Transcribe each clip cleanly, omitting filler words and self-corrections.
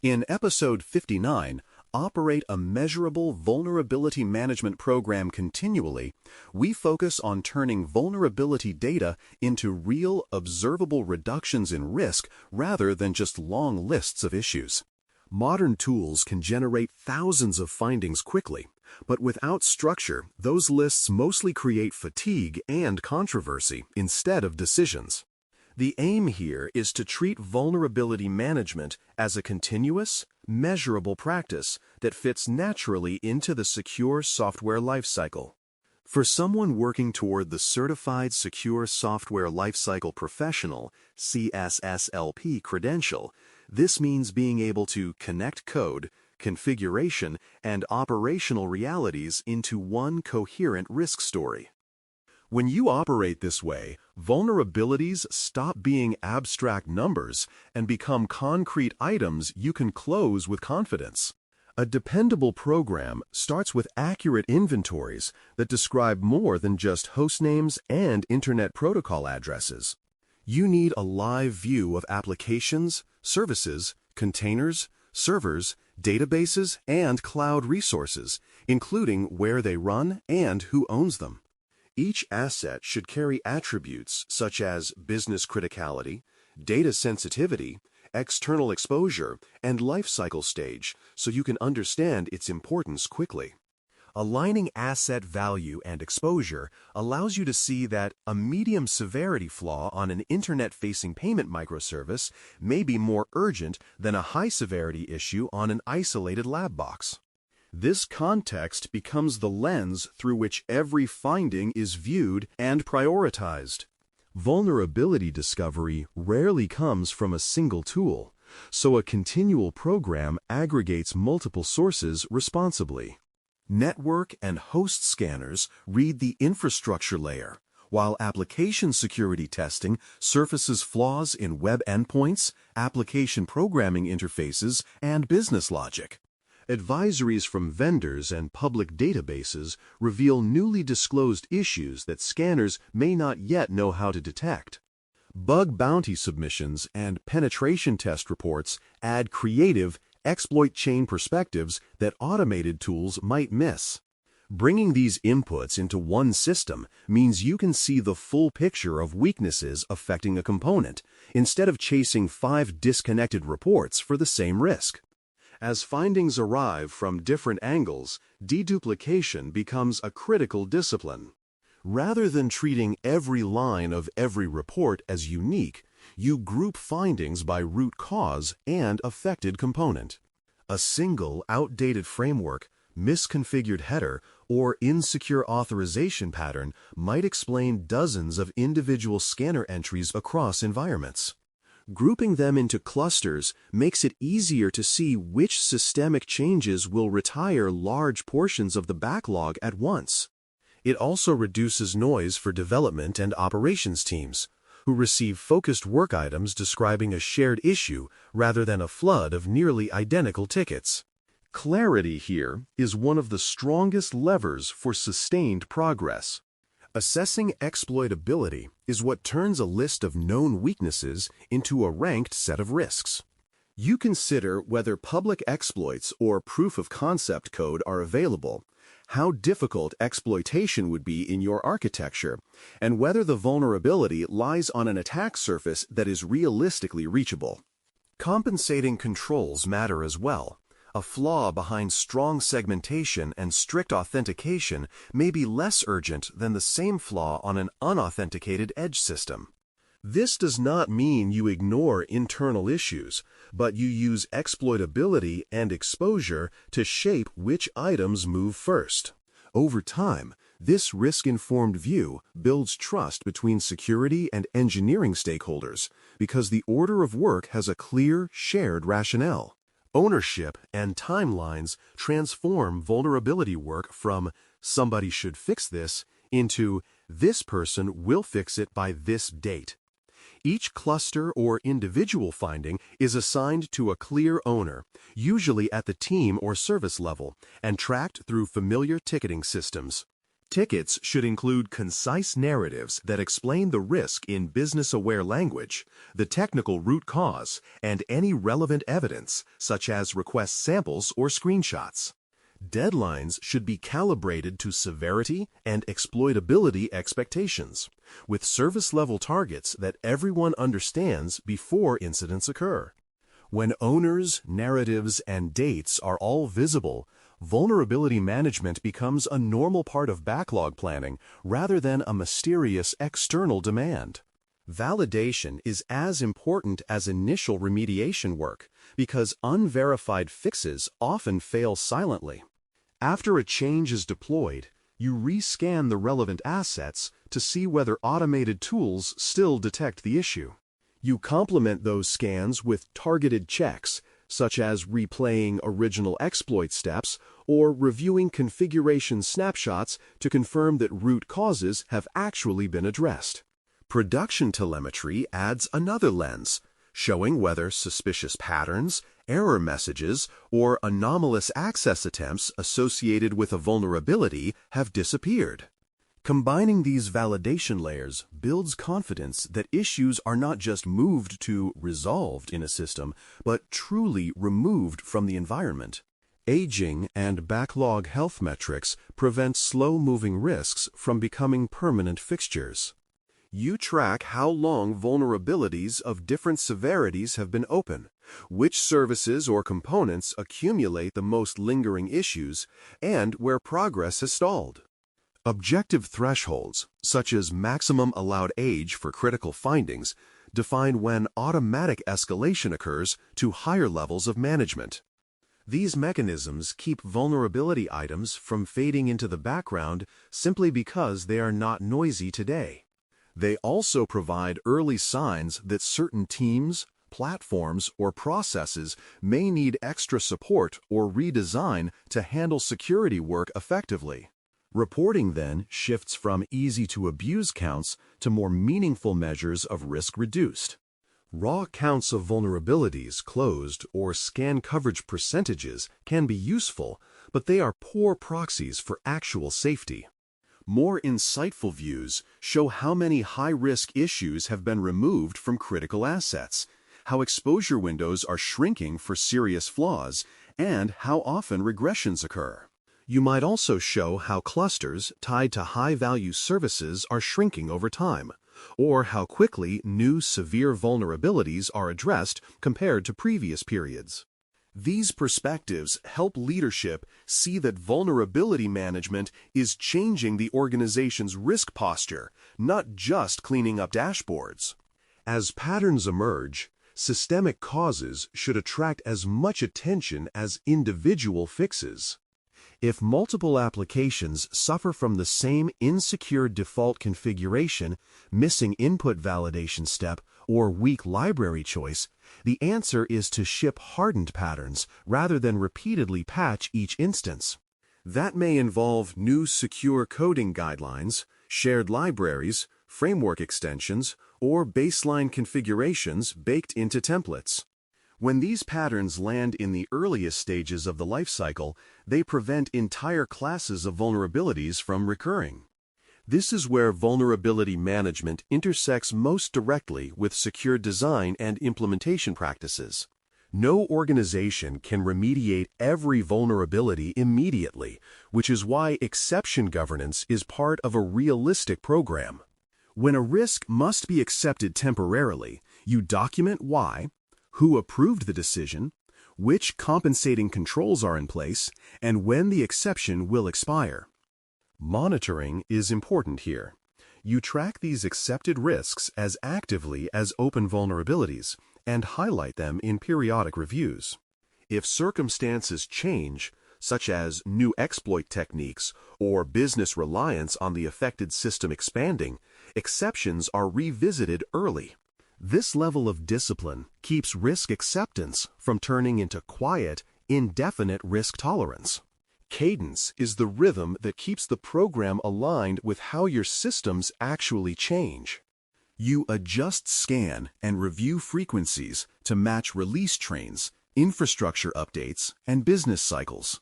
In episode 59, Operate a Measurable Vulnerability Management Program Continually, we focus on turning vulnerability data into real, observable reductions in risk rather than just long lists of issues. Modern tools can generate thousands of findings quickly, but without structure, those lists mostly create fatigue and controversy instead of decisions. The aim here is to treat vulnerability management as a continuous, measurable practice that fits naturally into the secure software lifecycle. For someone working toward the Certified Secure Software Lifecycle Professional (CSSLP) credential, this means being able to connect code, configuration, and operational realities into one coherent risk story. When you operate this way, vulnerabilities stop being abstract numbers and become concrete items you can close with confidence. A dependable program starts with accurate inventories that describe more than just hostnames and Internet protocol addresses. You need a live view of applications, services, containers, servers, databases, and cloud resources, including where they run and who owns them. Each asset should carry attributes such as business criticality, data sensitivity, external exposure, and lifecycle stage so you can understand its importance quickly. Aligning asset value and exposure allows you to see that a medium severity flaw on an Internet-facing payment microservice may be more urgent than a high-severity issue on an isolated lab box. This context becomes the lens through which every finding is viewed and prioritized. Vulnerability discovery rarely comes from a single tool, so a continual program aggregates multiple sources responsibly. Network and host scanners read the infrastructure layer, while application security testing surfaces flaws in web endpoints, application programming interfaces, and business logic. Advisories from vendors and public databases reveal newly disclosed issues that scanners may not yet know how to detect. Bug bounty submissions and penetration test reports add creative, exploit chain perspectives that automated tools might miss. Bringing these inputs into one system means you can see the full picture of weaknesses affecting a component, instead of chasing 5 disconnected reports for the same risk. As findings arrive from different angles, deduplication becomes a critical discipline. Rather than treating every line of every report as unique, you group findings by root cause and affected component. A single, outdated framework, misconfigured header, or insecure authorization pattern might explain dozens of individual scanner entries across environments. Grouping them into clusters makes it easier to see which systemic changes will retire large portions of the backlog at once. It also reduces noise for development and operations teams, who receive focused work items describing a shared issue rather than a flood of nearly identical tickets. Clarity here is one of the strongest levers for sustained progress. Assessing exploitability is what turns a list of known weaknesses into a ranked set of risks. You consider whether public exploits or proof-of-concept code are available, how difficult exploitation would be in your architecture, and whether the vulnerability lies on an attack surface that is realistically reachable. Compensating controls matter as well. A flaw behind strong segmentation and strict authentication may be less urgent than the same flaw on an unauthenticated edge system. This does not mean you ignore internal issues, but you use exploitability and exposure to shape which items move first. Over time, this risk-informed view builds trust between security and engineering stakeholders because the order of work has a clear, shared rationale. Ownership and timelines transform vulnerability work from "somebody should fix this" into "this person will fix it by this date." Each cluster or individual finding is assigned to a clear owner, usually at the team or service level, and tracked through familiar ticketing systems. Tickets should include concise narratives that explain the risk in business-aware language, the technical root cause, and any relevant evidence, such as request samples or screenshots. Deadlines should be calibrated to severity and exploitability expectations, with service-level targets that everyone understands before incidents occur. When owners, narratives, and dates are all visible, vulnerability management becomes a normal part of backlog planning rather than a mysterious external demand. Validation is as important as initial remediation work because unverified fixes often fail silently. After a change is deployed, you rescan the relevant assets to see whether automated tools still detect the issue. You complement those scans with targeted checks, such as replaying original exploit steps or reviewing configuration snapshots to confirm that root causes have actually been addressed. Production telemetry adds another lens, showing whether suspicious patterns, error messages, or anomalous access attempts associated with a vulnerability have disappeared. Combining these validation layers builds confidence that issues are not just moved to resolved in a system, but truly removed from the environment. Aging and backlog health metrics prevent slow-moving risks from becoming permanent fixtures. You track how long vulnerabilities of different severities have been open, which services or components accumulate the most lingering issues, and where progress has stalled. Objective thresholds, such as maximum allowed age for critical findings, define when automatic escalation occurs to higher levels of management. These mechanisms keep vulnerability items from fading into the background simply because they are not noisy today. They also provide early signs that certain teams, platforms, or processes may need extra support or redesign to handle security work effectively. Reporting then shifts from easy-to-abuse counts to more meaningful measures of risk reduced. Raw counts of vulnerabilities closed or scan coverage percentages can be useful, but they are poor proxies for actual safety. More insightful views show how many high-risk issues have been removed from critical assets, how exposure windows are shrinking for serious flaws, and how often regressions occur. You might also show how clusters tied to high-value services are shrinking over time, or how quickly new severe vulnerabilities are addressed compared to previous periods. These perspectives help leadership see that vulnerability management is changing the organization's risk posture, not just cleaning up dashboards. As patterns emerge, systemic causes should attract as much attention as individual fixes. If multiple applications suffer from the same insecure default configuration, missing input validation step, or weak library choice, the answer is to ship hardened patterns rather than repeatedly patch each instance. That may involve new secure coding guidelines, shared libraries, framework extensions, or baseline configurations baked into templates. When these patterns land in the earliest stages of the lifecycle, they prevent entire classes of vulnerabilities from recurring. This is where vulnerability management intersects most directly with secure design and implementation practices. No organization can remediate every vulnerability immediately, which is why exception governance is part of a realistic program. When a risk must be accepted temporarily, you document why, who approved the decision, which compensating controls are in place, and when the exception will expire. Monitoring is important here. You track these accepted risks as actively as open vulnerabilities and highlight them in periodic reviews. If circumstances change, such as new exploit techniques or business reliance on the affected system expanding, exceptions are revisited early. This level of discipline keeps risk acceptance from turning into quiet, indefinite risk tolerance. Cadence is the rhythm that keeps the program aligned with how your systems actually change. You adjust scan and review frequencies to match release trains, infrastructure updates, and business cycles.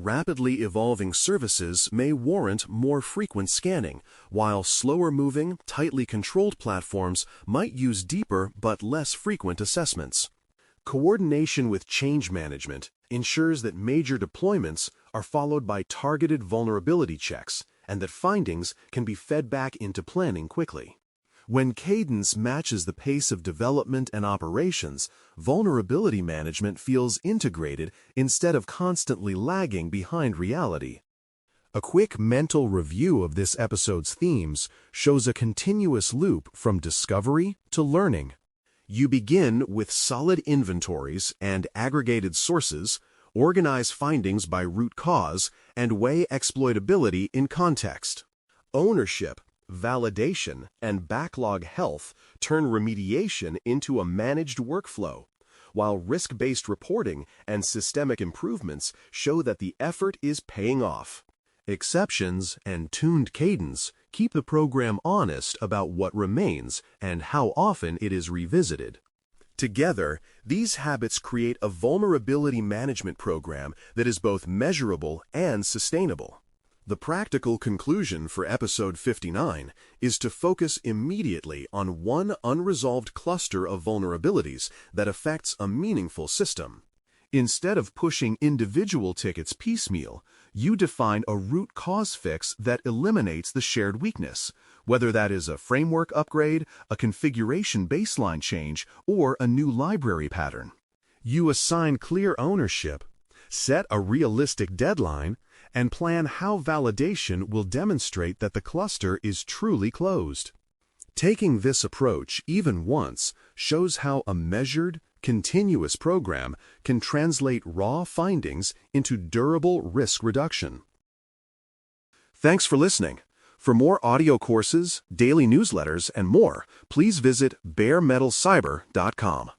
Rapidly evolving services may warrant more frequent scanning, while slower-moving, tightly controlled platforms might use deeper but less frequent assessments. Coordination with change management ensures that major deployments are followed by targeted vulnerability checks and that findings can be fed back into planning quickly. When cadence matches the pace of development and operations, vulnerability management feels integrated instead of constantly lagging behind reality. A quick mental review of this episode's themes shows a continuous loop from discovery to learning. You begin with solid inventories and aggregated sources, organize findings by root cause, and weigh exploitability in context. Ownership, validation, and backlog health turn remediation into a managed workflow, while risk-based reporting and systemic improvements show that the effort is paying off. Exceptions and tuned cadence keep the program honest about what remains and how often it is revisited. Together, these habits create a vulnerability management program that is both measurable and sustainable. The practical conclusion for episode 59 is to immediately immediately on one unresolved cluster of vulnerabilities that affects a meaningful system. Instead of pushing individual tickets piecemeal, you define a root cause fix that eliminates the shared weakness, whether that is a framework upgrade, a configuration baseline change, or a new library pattern. You assign clear ownership, set a realistic deadline, and plan how validation will demonstrate that the cluster is truly closed. Taking this approach even once shows how a measured, continuous program can translate raw findings into durable risk reduction. Thanks for listening. For more audio courses, daily newsletters, and more, please visit baremetalcyber.com.